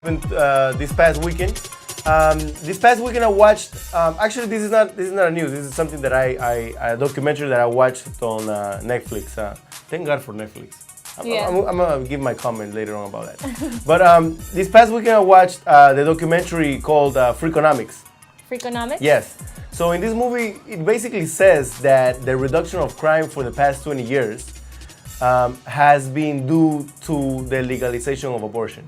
This past weekend. I watched. Actually, this is not a news. This is something that a documentary that I watched on Netflix. Thank God for Netflix. I'm gonna give my comment later on about that. But this past weekend I watched the documentary called Freakonomics. Freakonomics? Yes. So in this movie, it basically says that the reduction of crime for the past 20 years has been due to the legalization of abortion.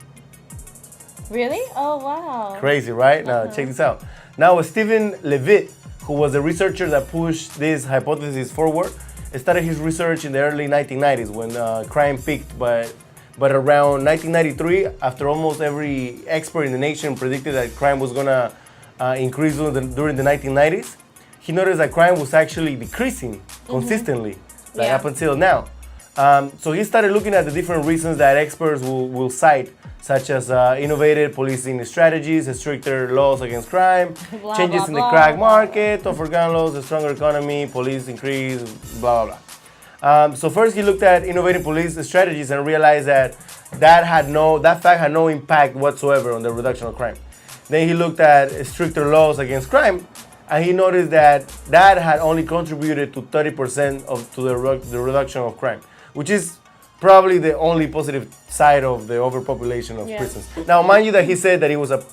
Really? Oh, wow. Crazy, right? Now, check this out. Now, Stephen Levitt, who was the researcher that pushed this hypothesis forward, started his research in the early 1990s when crime peaked. But around 1993, after almost every expert in the nation predicted that crime was going to increase during the 1990s, he noticed that crime was actually decreasing consistently, up until now. So he started looking at the different reasons that experts will cite, such as innovative policing strategies, stricter laws against crime, changes in the crack market, tougher gun laws, a stronger economy, police increase, blah, blah, blah. So first he looked at innovative police strategies and realized that fact had no impact whatsoever on the reduction of crime. Then he looked at stricter laws against crime, and he noticed that had only contributed to 30% to the reduction of crime, which is probably the only positive side of the overpopulation of prisons. Now, mind you that he said that it was a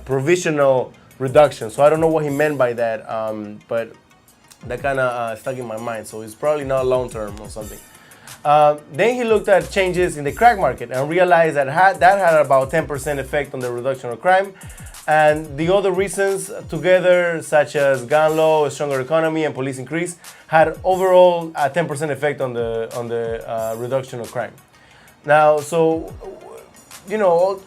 provisional reduction, so I don't know what he meant by that, but that kind of stuck in my mind, so it's probably not long-term or something. Then he looked at changes in the crack market and realized that had about 10% effect on the reduction of crime. And the other reasons together, such as gun law, a stronger economy, and police increase, had overall a 10% effect on the reduction of crime. Now, so,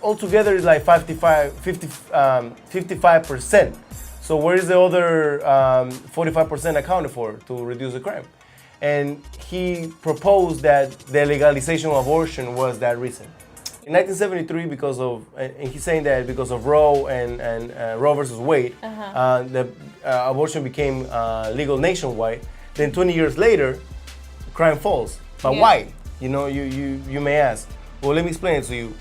altogether it's like 55%. So where is the other 45% accounted for to reduce the crime? And he proposed that the legalization of abortion was that reason. In 1973, and he's saying that because of Roe and Roe versus Wade, the abortion became legal nationwide. Then 20 years later, crime falls. But why? You may ask. Well, let me explain it to you.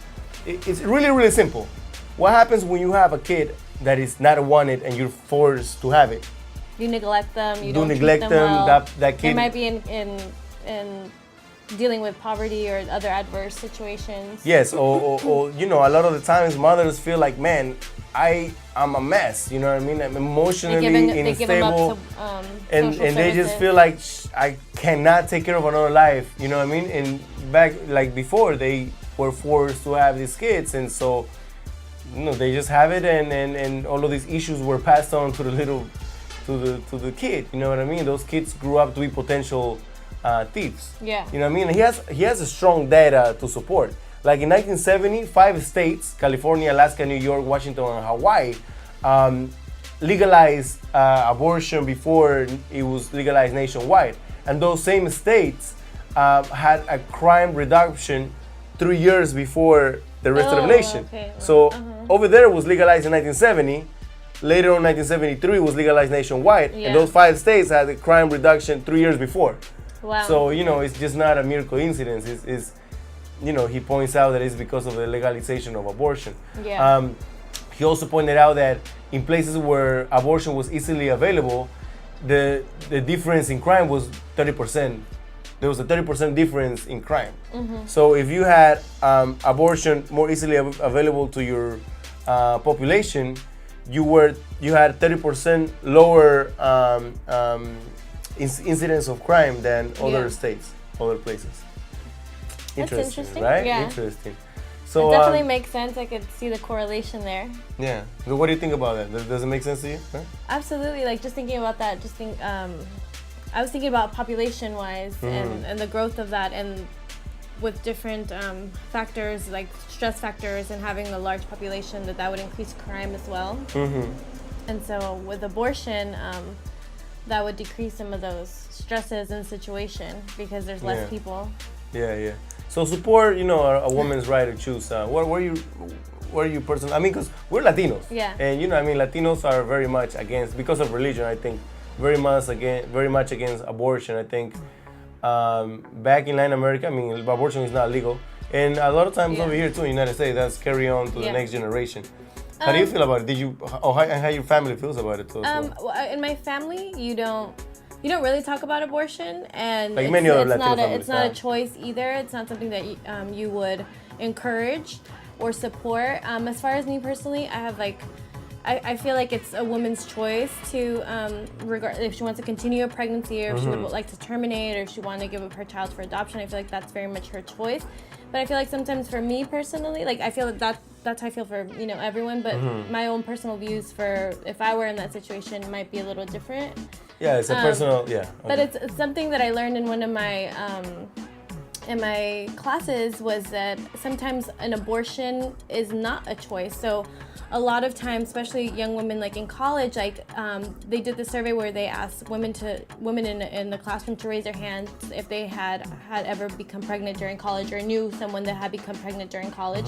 It's really, really simple. What happens when you have a kid that is not wanted and you're forced to have it? You neglect them. You don't neglect treat them them. well. That kid they might be in dealing with poverty or other adverse situations. Yes, or a lot of the times mothers feel like, man, I'm a mess. You know what I mean? I'm emotionally unstable, and they just feel like I cannot take care of another life. You know what I mean? And back before, they were forced to have these kids, and so they just have it, and all of these issues were passed on to the kid. You know what I mean? Those kids grew up to be potential thieves. Yeah. You know what I mean? He has a strong data to support. Like in 1970, 5 states, California, Alaska, New York, Washington, and Hawaii, legalized abortion before it was legalized nationwide. And those same states had a crime reduction 3 years before the rest of the nation. Okay. So over there it was legalized in 1970. Later on, 1973 was legalized nationwide, and those 5 states had a crime reduction 3 years before. Wow. So, it's just not a mere coincidence. It's he points out that it's because of the legalization of abortion. Yeah. He also pointed out that in places where abortion was easily available, the difference in crime was 30%. There was a 30% difference in crime. So if you had abortion more easily available to your population, you had 30% lower incidence of crime than other states, other places. That's interesting, right? Yeah. Interesting. So it definitely makes sense. I could see the correlation there. Yeah. So what do you think about that? Does it make sense to you? Huh? Absolutely. Just thinking about that. I was thinking about population-wise and the growth of that, and with different factors like stress factors and having a large population, that would increase crime as well. And so with abortion, that would decrease some of those stresses in the situation because there's less people. Yeah. So support, a woman's right to choose. Where you personally? I mean, because we're Latinos. Yeah. And Latinos are very much against, because of religion, I think, very much against abortion. I think back in Latin America, I mean, abortion is not legal. And a lot of times Yeah. over here too in the United States, that's carry on to the Yeah. next generation. How do you feel about it? And how your family feels about it too? As well? Well, in my family, you don't really talk about abortion, and Like many other it's Latino not families, it's not a huh? choice either. It's not something that you would encourage or support. As far as me personally, I have like. I feel like it's a woman's choice to regard if she wants to continue a pregnancy or if she would like to terminate or if she wanted to give up her child for adoption. I feel like that's very much her choice. But I feel like sometimes for me personally, like I feel that's how I feel for everyone. But my own personal views for if I were in that situation might be a little different. Yeah, it's a personal. Yeah. But Okay. it's something that I learned in one of my in my classes was that sometimes an abortion is not a choice. So a lot of times, especially young women like in college, like they did the survey where they asked women in the classroom to raise their hands if they had ever become pregnant during college or knew someone that had become pregnant during college.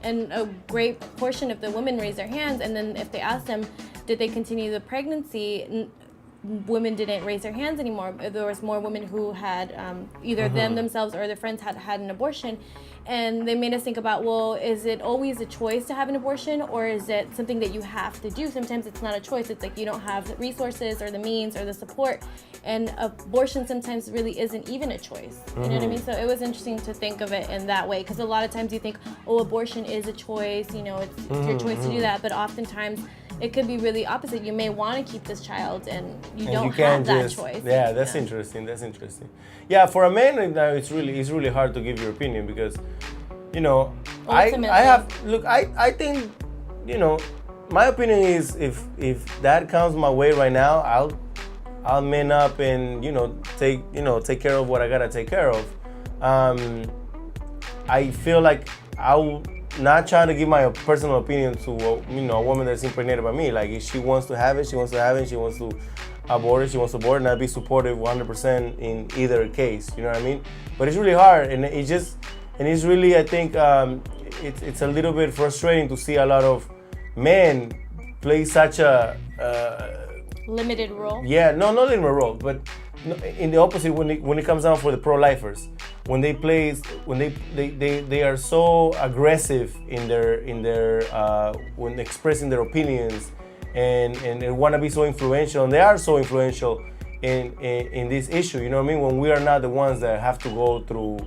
And a great portion of the women raised their hands, and then if they asked them, did they continue the pregnancy, women didn't raise their hands anymore. There was more women who had either themselves or their friends had an abortion. And they made us think about, well, is it always a choice to have an abortion, or is it something that you have to do? Sometimes it's not a choice. It's like you don't have the resources or the means or the support. And abortion sometimes really isn't even a choice. You know what I mean? So it was interesting to think of it in that way, because a lot of times you think, oh, abortion is a choice, it's your choice to do that. But oftentimes it could be really opposite. You may want to keep this child and you don't have that choice. Yeah, that's interesting. That's interesting. Yeah, for a man now it's really hard to give your opinion because, Ultimately. I think, my opinion is if that comes my way right now, I'll man up and take care of what I gotta take care of. I feel like I'll not trying to give my personal opinion to a woman that's impregnated by me. Like if she wants to have it, she wants to have it. She wants to abort it, she wants to abort it, and I'd be supportive 100% in either case. You know what I mean? But it's really hard, and it's really, I think it's a little bit frustrating to see a lot of men play such a limited role. Yeah, no, not limited role, but in the opposite when it comes down for the pro-lifers. When they are so aggressive in their when expressing their opinions and they want to be so influential, and they are so influential in this issue. You know what I mean? When we are not the ones that have to go through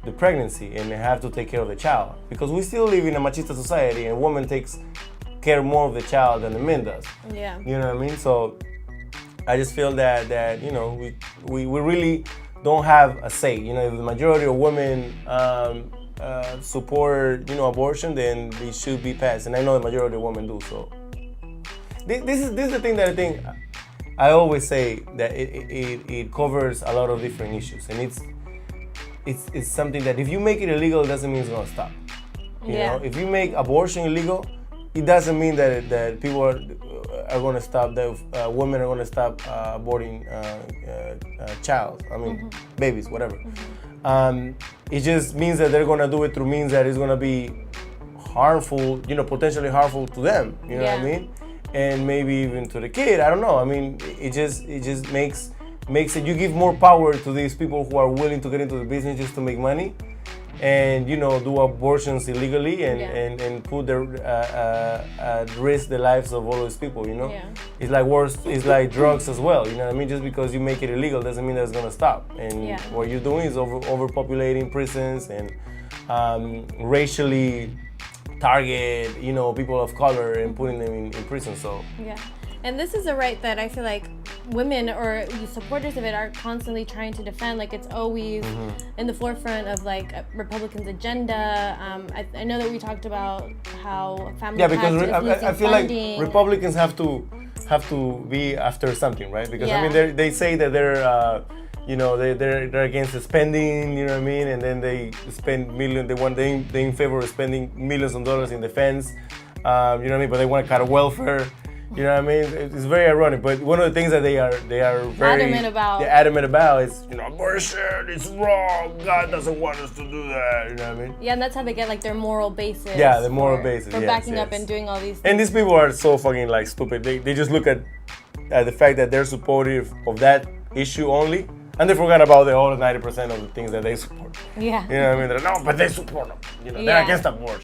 the pregnancy and they have to take care of the child, because we still live in a machista society, and a woman takes care more of the child than the man does. Yeah. You know what I mean? So I just feel that we really don't have a say. If the majority of women support abortion, then it should be passed, and I know the majority of women do. So this is the thing that I think I always say, that it covers a lot of different issues, and it's something that if you make it illegal, it doesn't mean it's gonna stop. You know, if you make abortion illegal, it doesn't mean that people are going to stop, that women are going to stop aborting child. I mean, babies, whatever. It just means that they're going to do it through means that is going to be harmful, potentially harmful to them. You know what I mean? And maybe even to the kid. I don't know. I mean, it just makes it, you give more power to these people who are willing to get into the business just to make money, and do abortions illegally and put at risk the lives of all those people. It's like worse. It's like drugs as well. You know what I mean? Just because you make it illegal doesn't mean that it's gonna stop. And what you're doing is overpopulating prisons and racially target people of color and putting them in prison. So and this is a right that I feel like women or the supporters of it are constantly trying to defend. Like it's always in the forefront of like Republicans' agenda. I know that we talked about how family because I feel funding. like Republicans have to be after something, right? Because I mean they say that they're they're against the spending, you know what I mean, and then they spend millions. They in favor of spending millions of dollars in defense, you know what I mean, but they want to cut welfare. You know what I mean? It's very ironic, but one of the things that they are very adamant about is abortion. It's wrong. God doesn't want us to do that. You know what I mean? Yeah, and that's how they get like their moral basis. Yeah, the moral basis for backing up and doing all these things. And these people are so fucking like stupid. They just look at the fact that they're supportive of that issue only, And they forgot about the other 90% of the things that they support. Yeah. You know what I mean? They're, no, but they support them. You know, they're Yeah. against abortion.